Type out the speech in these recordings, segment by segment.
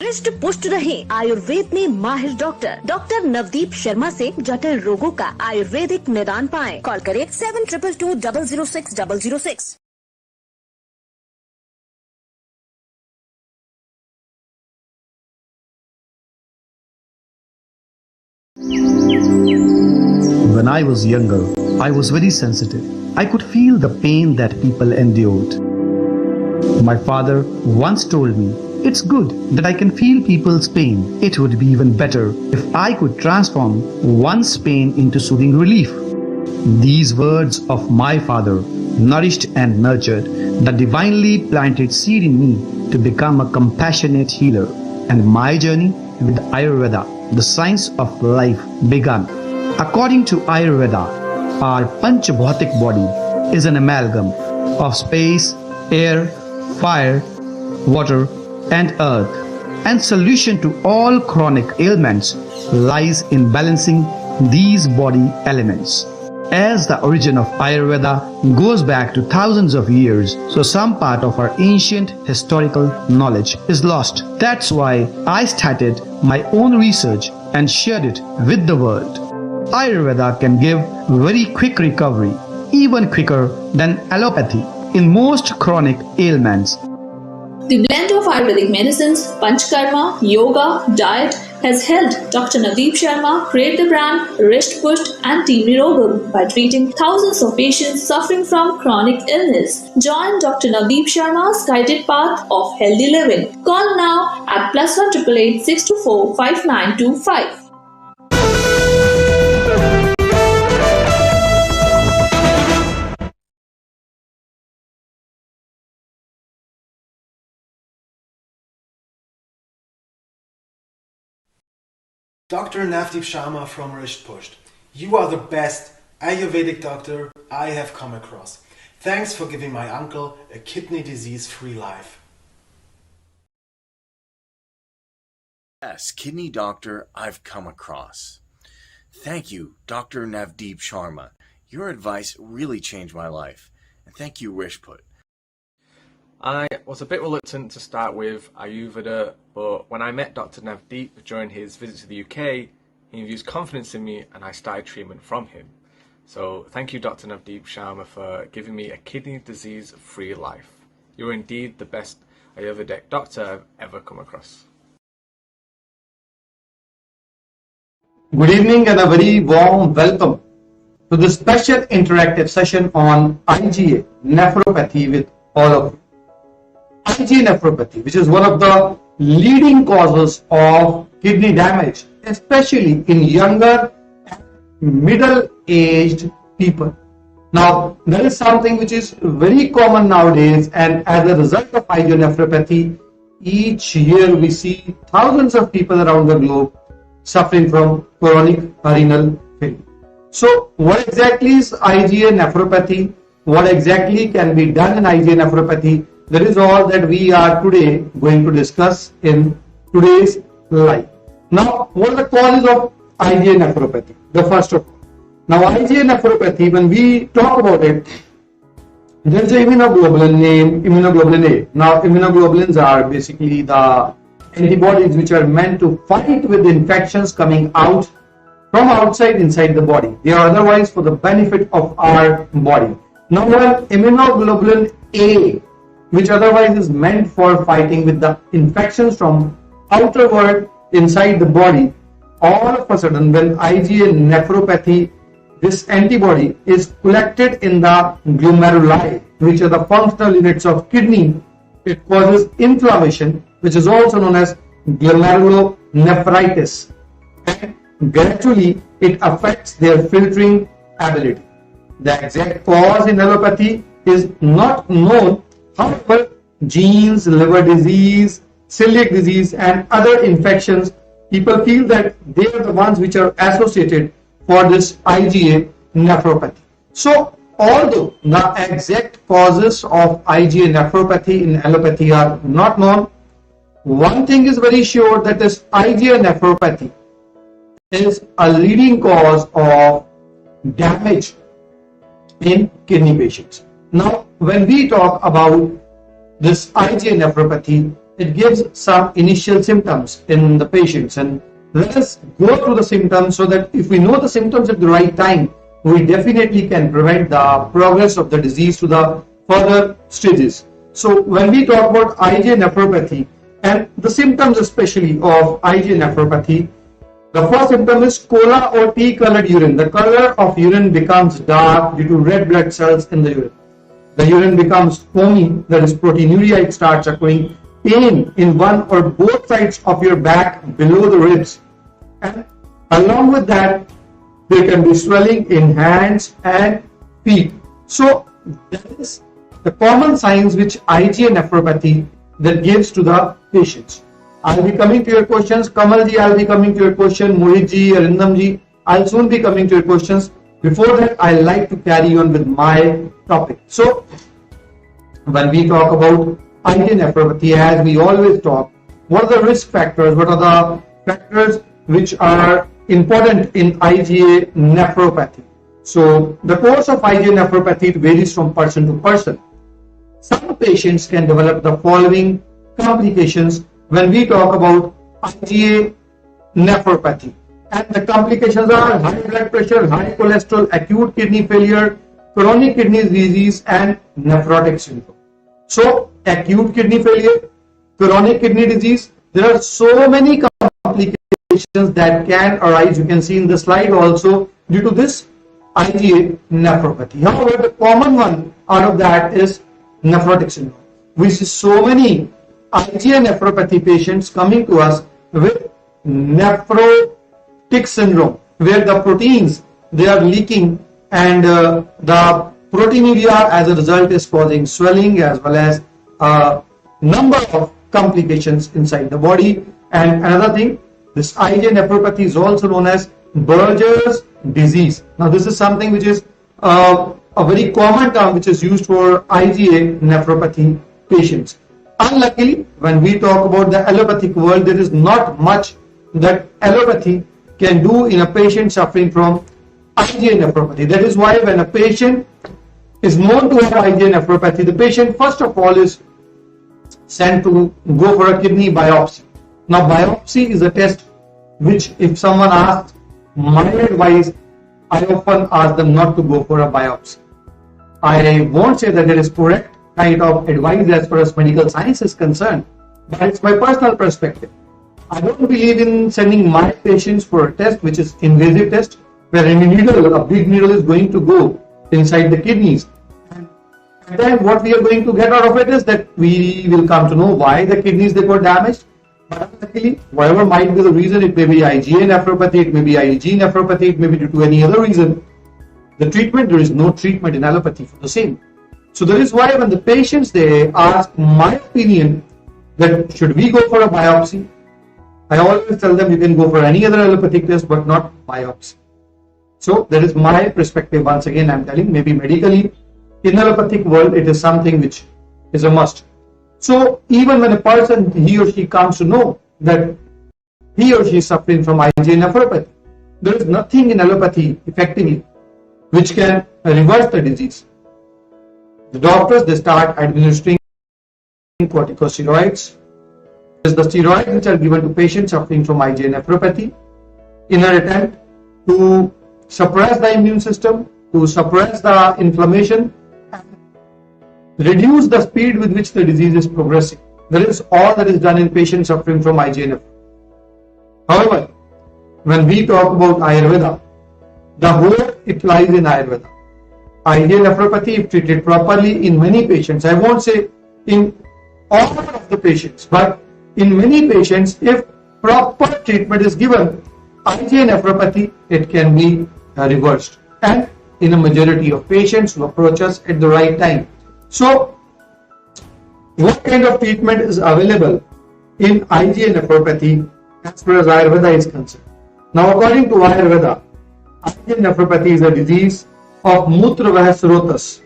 हृष्ट पुष्ट रहे आयुर्वेद में माहिर डॉक्टर नवदीप शर्मा से जटिल रोगों का आयुर्वेदिक निदान पाएं। कॉल करें 7222006006। When I was younger, I was very sensitive. I could feel the pain that people endured. My father once told me, "It's good that I can feel people's pain. It would be even better if I could transform one's pain into soothing relief." These words of my father nourished and nurtured the divinely planted seed in me to become a compassionate healer. And my journey with Ayurveda, the science of life, began. According to Ayurveda, our Panchabhautik body is an amalgam of space, air, fire, water and earth, and solution to all chronic ailments lies in balancing these body elements. As the origin of Ayurveda goes back to thousands of years, so some part of our ancient historical knowledge is lost. That's why I started my own research and shared it with the world. Ayurveda can give very quick recovery, even quicker than allopathy, in most chronic ailments. The blend of Ayurvedic medicines, Panchkarma, yoga, diet has helped Dr. Navdeep Sharma create the brand Risht Pusht and Team Nirogam by treating thousands of patients suffering from chronic illness. Join Dr. Navdeep Sharma's guided path of healthy living. Call now at +1 888 624 5925. Dr. Navdeep Sharma from Risht Pusht. You are the best Ayurvedic doctor I have come across. Thanks for giving my uncle a kidney disease-free life. Yes, kidney doctor I've come across. Thank you, Dr. Navdeep Sharma. Your advice really changed my life. And thank you, Risht Pusht. I was a bit reluctant to start with Ayurveda, but when I met Dr. Navdeep during his visit to the UK, he infused confidence in me and I started treatment from him. So thank you, Dr. Navdeep Sharma, for giving me a kidney disease-free life. You're indeed the best Ayurvedic doctor I've ever come across. Good evening and a very warm welcome to this special interactive session on IgA nephropathy with all of you. IgA nephropathy, which is one of the leading causes of kidney damage, especially in younger and middle-aged people. Now, there is something which is very common nowadays, and as a result of IgA nephropathy, each year we see thousands of people around the globe suffering from chronic renal failure. So, what exactly is IgA nephropathy? What exactly can be done in IgA nephropathy? That is all that we are today going to discuss in today's live. Now, what are the causes of IgA nephropathy? The first of all. Now, IgA nephropathy, when we talk about it, there is an immunoglobulin named immunoglobulin A. Now, immunoglobulins are basically the antibodies which are meant to fight with infections coming out from outside inside the body. They are otherwise for the benefit of our body. Now, when immunoglobulin A, which otherwise is meant for fighting with the infections from outer world inside the body, all of a sudden when IgA nephropathy, this antibody is collected in the glomeruli, which are the functional units of kidney, it causes inflammation, which is also known as glomerulonephritis, and gradually it affects their filtering ability. The exact cause in allopathy is not known. However, genes, liver disease, celiac disease and other infections, people feel that they are the ones which are associated for this IgA nephropathy. So, although the exact causes of IgA nephropathy in allopathy are not known, one thing is very sure, that this IgA nephropathy is a leading cause of damage in kidney patients. Now, when we talk about this IgA nephropathy, it gives some initial symptoms in the patients, and let us go through the symptoms so that if we know the symptoms at the right time, we definitely can prevent the progress of the disease to the further stages. So when we talk about IgA nephropathy and the symptoms especially of IgA nephropathy, the first symptom is cola or tea colored urine. The color of urine becomes dark due to red blood cells in the urine. The urine becomes foamy, that is proteinuria, it starts occurring. Pain in one or both sides of your back below the ribs, and along with that there can be swelling in hands and feet. So that is the common signs which IgA nephropathy that gives to the patients. I'll be coming to your questions. Kamalji, I'll be coming to your question. Mohitji, Arindamji, I'll soon be coming to your questions. Before that, I like to carry on with my topic. So when we talk about IgA nephropathy, as we always talk, what are the risk factors? What are the factors which are important in IgA nephropathy? So the course of IgA nephropathy varies from person to person. Some patients can develop the following complications when we talk about IgA nephropathy. And the complications are high blood pressure, high cholesterol, acute kidney failure, chronic kidney disease, and nephrotic syndrome. So acute kidney failure, chronic kidney disease, there are so many complications that can arise. You can see in the slide also due to this IgA nephropathy. However, the common one out of that is nephrotic syndrome. We see so many IgA nephropathy patients coming to us with nephrotic syndrome, where the proteins, they are leaking, and the proteinuria as a result is causing swelling as well as a number of complications inside the body. And another thing, this IgA nephropathy is also known as Berger's disease. Now this is something which is a very common term which is used for IgA nephropathy patients. Unluckily, when we talk about the allopathic world, there is not much that allopathy can do in a patient suffering from IgA nephropathy. That is why when a patient is known to have IgA nephropathy, the patient first of all is sent to go for a kidney biopsy. Now biopsy is a test which, if someone asks my advice, I often ask them not to go for a biopsy. I won't say that it is correct kind of advice as far as medical science is concerned, but it's my personal perspective. I don't believe in sending my patients for a test which is invasive test, where a big needle is going to go inside the kidneys. And then what we are going to get out of it is that we will come to know why the kidneys they got damaged. But luckily, whatever might be the reason, it may be IgA nephropathy, it may be Ig nephropathy, it may be due to any other reason. The treatment, there is no treatment in allopathy for the same. So that is why when the patients they ask my opinion that should we go for a biopsy, I always tell them you can go for any other allopathic test but not biopsy. So that is my perspective. Once again, I am telling, maybe medically in allopathic world it is something which is a must. So even when a person, he or she comes to know that he or she is suffering from IgA nephropathy, there is nothing in allopathy effectively which can reverse the disease. The doctors, they start administering corticosteroids. This is the steroids which are given to patients suffering from IgA nephropathy in an attempt to suppress the immune system, to suppress the inflammation, and reduce the speed with which the disease is progressing. That is all that is done in patients suffering from IgA nephropathy. However, when we talk about Ayurveda, the whole it lies in Ayurveda. IgA nephropathy, if treated properly in many patients, I won't say in all of the patients, but in many patients, if proper treatment is given, IgA nephropathy, it can be reversed, and in a majority of patients who approach us at the right time. So, what kind of treatment is available in IgA nephropathy as far as Ayurveda is concerned? Now, according to Ayurveda, IgA nephropathy is a disease of Mutravah Srotas.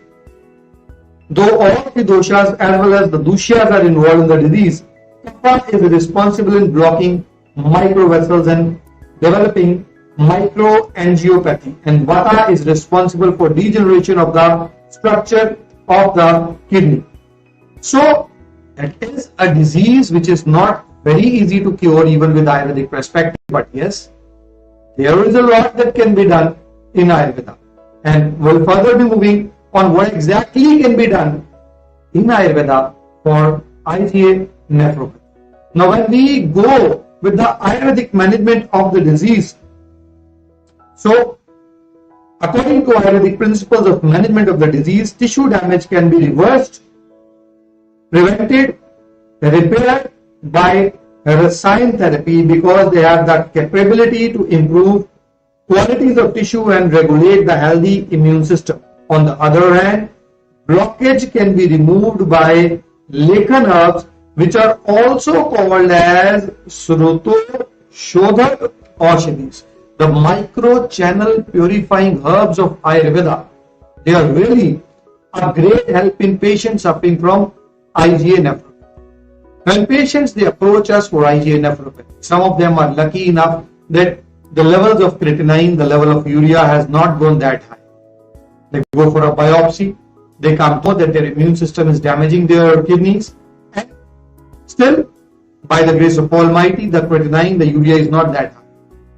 Though all the doshas as well as the dushyas are involved in the disease, Kapha is responsible in blocking microvessels and developing microangiopathy, and Vata is responsible for degeneration of the structure of the kidney. So, That is a disease which is not very easy to cure even with Ayurvedic perspective, but yes, there is a lot that can be done in Ayurveda. And we'll further be moving on what exactly can be done in Ayurveda for IgA nephropathy. Now, when we go with the Ayurvedic management of the disease, so according to Ayurvedic principles of management of the disease, tissue damage can be reversed, prevented, repaired by rsayan therapy because they have the capability to improve qualities of tissue and regulate the healthy immune system. On the other hand, blockage can be removed by lekhan herbs, which are also called as Sruto Shodhak Aushadhis, the micro-channel purifying herbs of Ayurveda. They are really a great help in patients suffering from IgA nephropathy. When patients, they approach us for IgA nephropathy, some of them are lucky enough that the levels of creatinine, the level of urea has not gone that high. They go for a biopsy, they come to know that their immune system is damaging their kidneys, and still, by the grace of Almighty, the creatinine, the urea is not that high.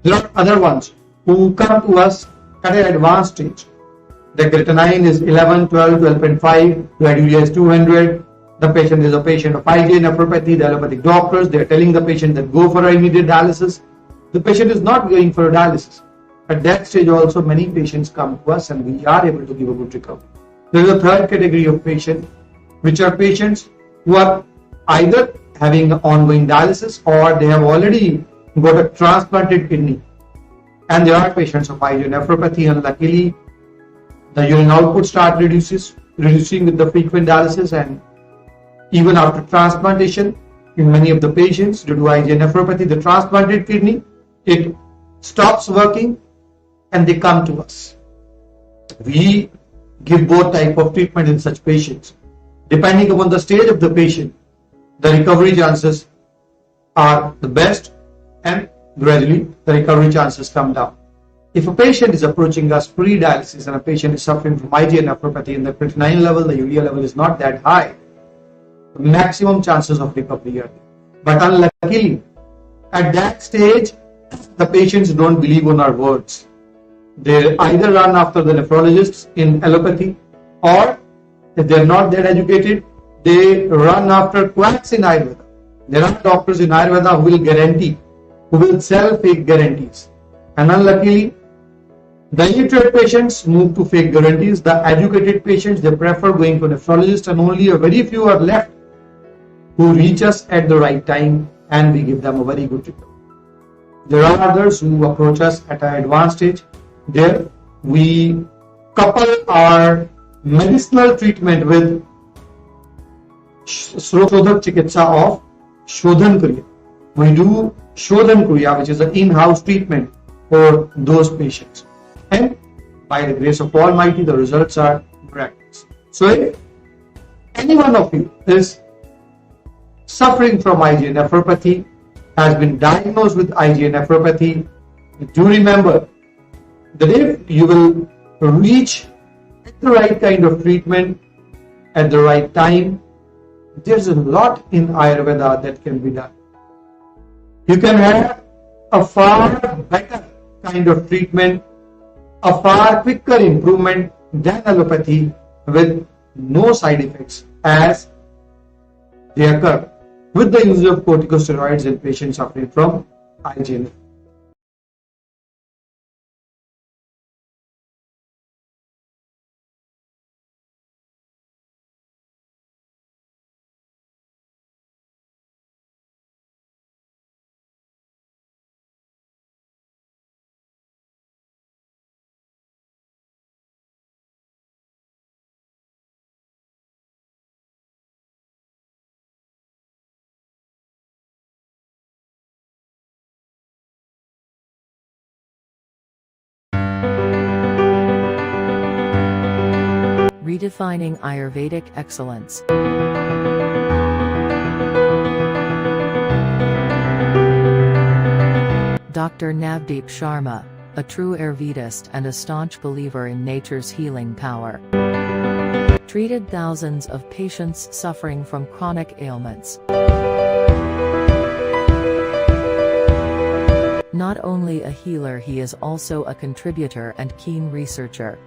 There are other ones who come to us at an advanced stage. The creatinine is 11, 12, 12.5, blood urea is 200. The patient is a patient of IgA nephropathy. The allopathic doctors, they are telling the patient that go for immediate dialysis. The patient is not going for a dialysis. At that stage also, many patients come to us and we are able to give a good recovery. There is a third category of patients, which are patients who are either having ongoing dialysis or they have already got a transplanted kidney. And there are patients of IgA nephropathy, and luckily the urine output starts reducing with the frequent dialysis, and even after transplantation, in many of the patients due to IgA nephropathy, the transplanted kidney, it stops working and they come to us. We give both type of treatment in such patients. Depending upon the stage of the patient, the recovery chances are the best, and gradually the recovery chances come down. If a patient is approaching us pre-dialysis and a patient is suffering from IgA nephropathy and the creatinine level, the urea level is not that high, maximum chances of recovery are there. But unluckily, at that stage, the patients don't believe on our words. They either run after the nephrologists in allopathy, or if they're not that educated, they run after quacks in Ayurveda. There are doctors in Ayurveda who will guarantee, who will sell fake guarantees. And unluckily, the illiterate patients move to fake guarantees. The educated patients, they prefer going to a nephrologist, and only a very few are left who reach us at the right time and we give them a very good treatment. There are others who approach us at an advanced stage. There we couple our medicinal treatment with Srodhak Chikitsa of Shodhan Kriya. We do Shodhan Kriya, which is an in-house treatment for those patients. And by the grace of Almighty, the results are miraculous. So if any one of you is suffering from IgA nephropathy, has been diagnosed with IgA nephropathy, do remember that if you will reach the right kind of treatment at the right time, there's a lot in Ayurveda that can be done. You can have a far better kind of treatment, a far quicker improvement than allopathy with no side effects as they occur with the use of corticosteroids in patients suffering from IgA nephropathy. Redefining Ayurvedic excellence. Dr. Navdeep Sharma, a true Ayurvedist and a staunch believer in nature's healing power. treated thousands of patients suffering from chronic ailments. Not only a healer, he is also a contributor and keen researcher.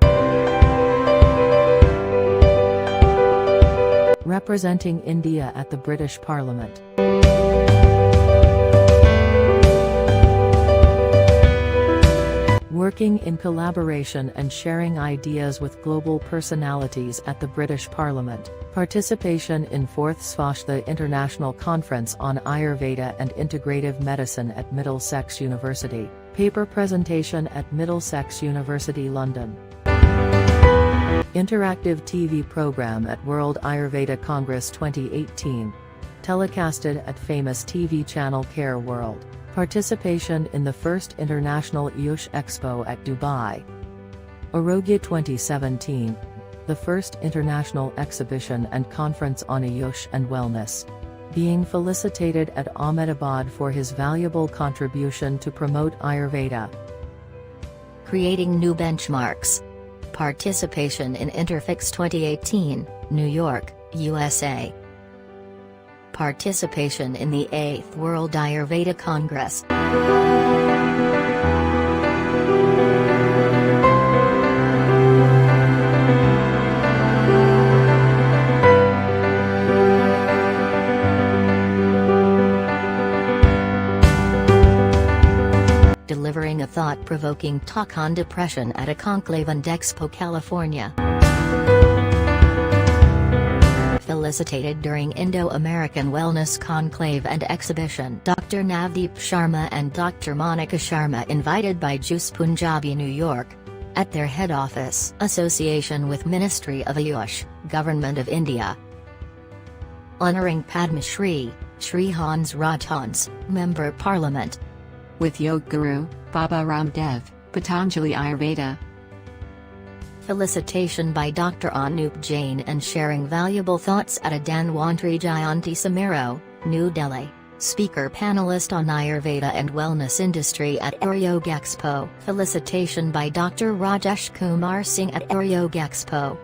Representing India at the British Parliament. Working in collaboration and sharing ideas with global personalities at the British Parliament. Participation in 4th Svashtha International Conference on Ayurveda and Integrative Medicine at Middlesex University. Paper presentation at Middlesex University, London. Interactive TV program at World Ayurveda Congress 2018. Telecasted at famous TV channel Care World. Participation in the first International Ayush Expo at Dubai. Arogya 2017. The first international exhibition and conference on Ayush and wellness. Being felicitated at Ahmedabad for his valuable contribution to promote Ayurveda. Creating new benchmarks. Participation in Interfix 2018, New York, USA. Participation in the 8th World Ayurveda Congress. Delivering a thought-provoking talk on depression at a conclave in Expo, California. Felicitated during Indo-American Wellness Conclave and Exhibition. Dr. Navdeep Sharma and Dr. Monica Sharma invited by Juice Punjabi, New York. At their head office. Association with Ministry of Ayush, Government of India. Honoring Padma Shri, Shri Hans Ratans, Member Parliament. With Yoga Guru, Baba Ramdev, Patanjali Ayurveda. Felicitation by Dr. Anup Jain and sharing valuable thoughts at a Dhanwantri Jayanti Samaro, New Delhi. Speaker panelist on Ayurveda and Wellness Industry at Ayurveda Expo. Felicitation by Dr. Rajesh Kumar Singh at Ayurveda Expo.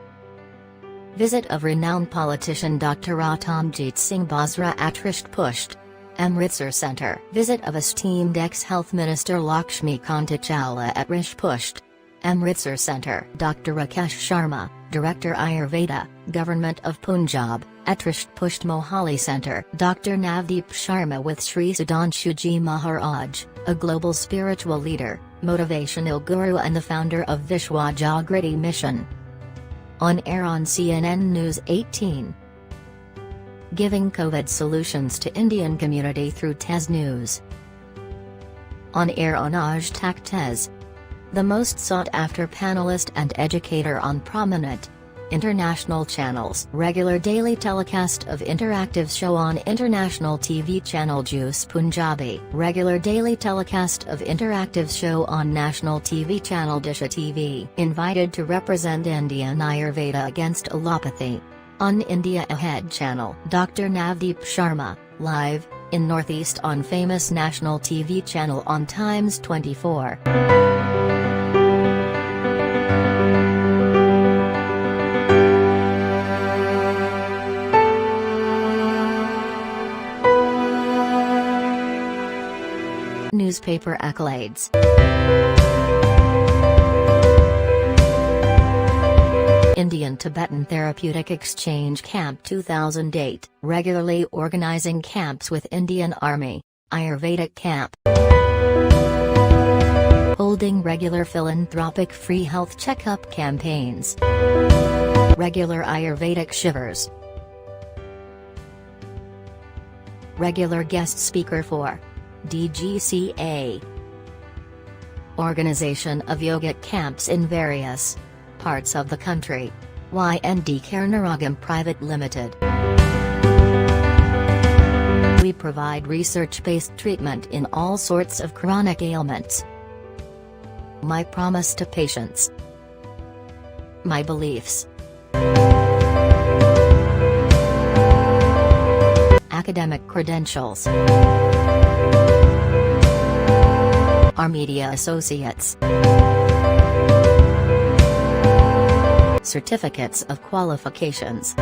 Visit of renowned politician Dr. Ratamjit Singh Basra at Risht Pusht, Amritsar Centre. Visit of esteemed ex-Health Minister Lakshmi Kanta Chawla at Risht Pusht, Amritsar Centre. Dr. Rakesh Sharma, Director Ayurveda, Government of Punjab, at Risht Pusht Mohali Centre. Dr. Navdeep Sharma with Sri Sudhanshuji Maharaj, a global spiritual leader, motivational guru and the founder of Vishwa Jagriti Mission. On air on CNN News 18. Giving COVID solutions to Indian community through Tez News. On air on Aaj Tak Tez. The most sought-after panelist and educator on prominent international channels. Regular daily telecast of interactive show on international TV channel Juice Punjabi. Regular daily telecast of interactive show on national TV channel Disha TV. Invited to represent Indian Ayurveda against allopathy. On India Ahead channel. Dr. Navdeep Sharma, live, in Northeast on famous national TV channel on Times 24. Newspaper accolades. Indian-Tibetan Therapeutic Exchange Camp 2008, regularly organizing camps with Indian Army, Ayurvedic Camp. Holding regular philanthropic free health checkup campaigns. Regular Ayurvedic shivers. Regular guest speaker for DGCA. Organization of yogic camps in various parts of the country. YND Karnaragam Private Limited. We provide research-based treatment in all sorts of chronic ailments. My promise to patients. My beliefs. Academic credentials. Our media associates. certificates of qualifications.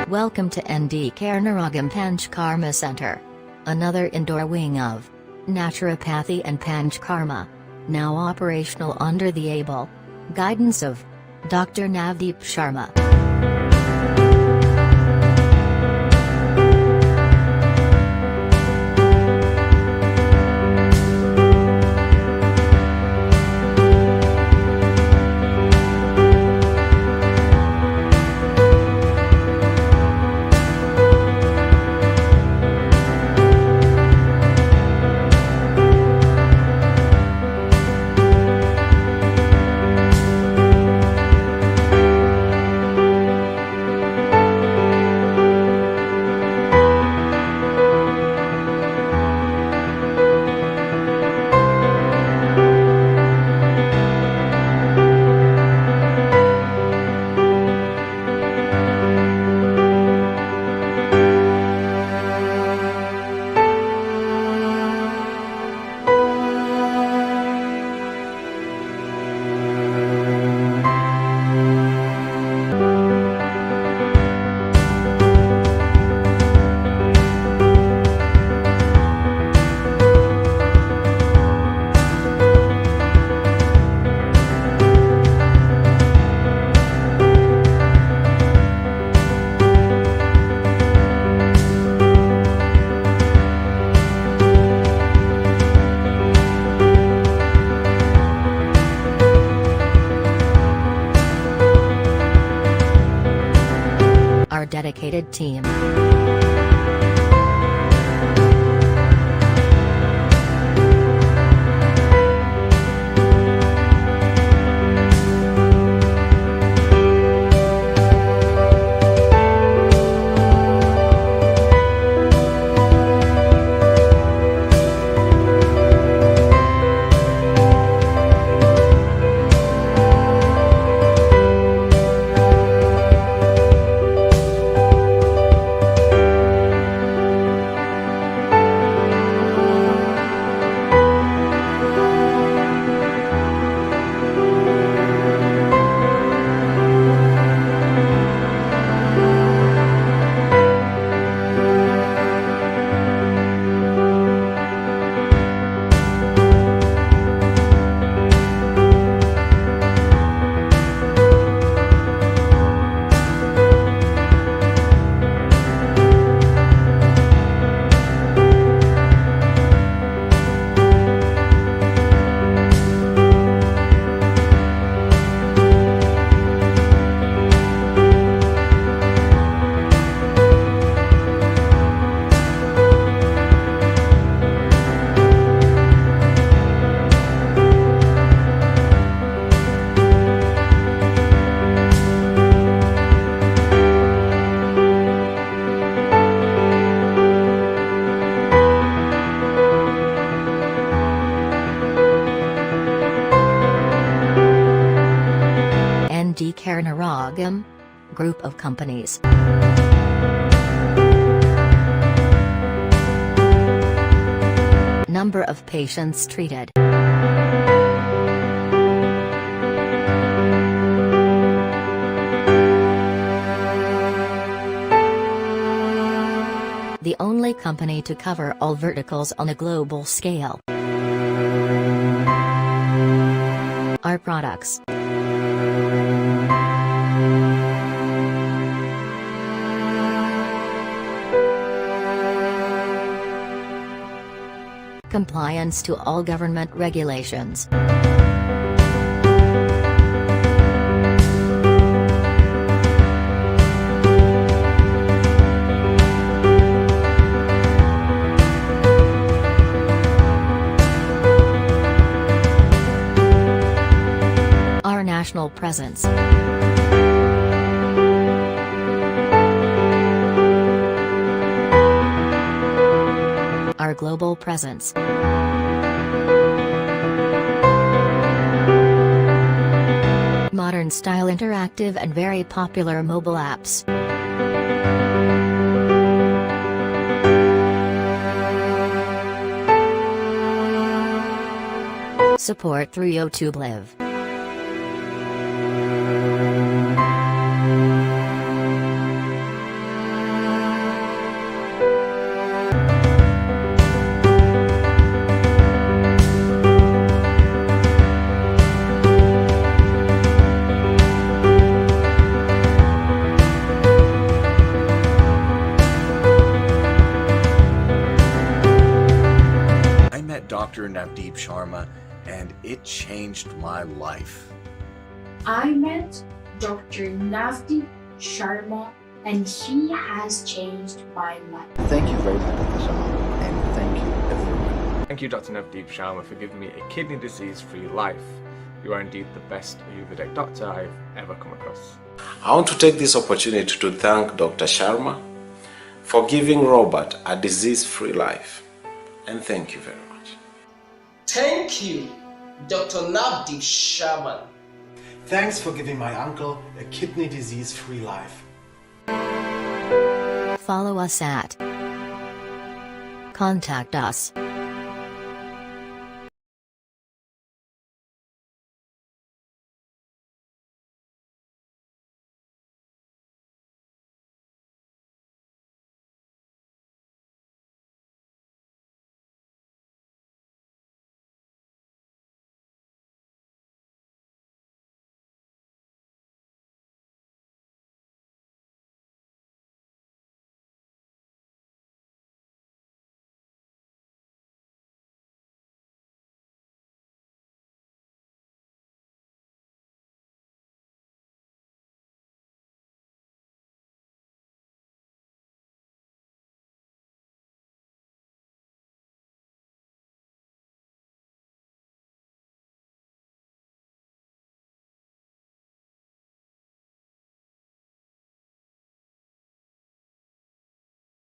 Welcome to ND Karnaragam Panchkarma Center, another indoor wing of Naturopathy and Panchkarma, now operational under the able guidance of Dr. Navdeep Sharma. Our dedicated team. ND Karnaragam Group of Companies. Number of patients treated. The only company to cover all verticals on a global scale. Our products. Compliance to all government regulations. Our national presence. Our global presence. Modern style interactive and very popular mobile apps. support through YouTube Live. Dr. Navdeep Sharma, and it changed my life. I met Dr. Navdeep Sharma and he has changed my life. Thank you very much, Dr. Sharma, and thank you everyone. Thank you, Dr. Navdeep Sharma, for giving me a kidney disease-free life. You are indeed the best Ayurvedic doctor I've ever come across. I want to take this opportunity to thank Dr. Sharma for giving Robert a disease-free life. And thank you very much. Thank you, Dr. Navdeep Sharma. Thanks for giving my uncle a kidney disease-free life. Follow us at. Contact us.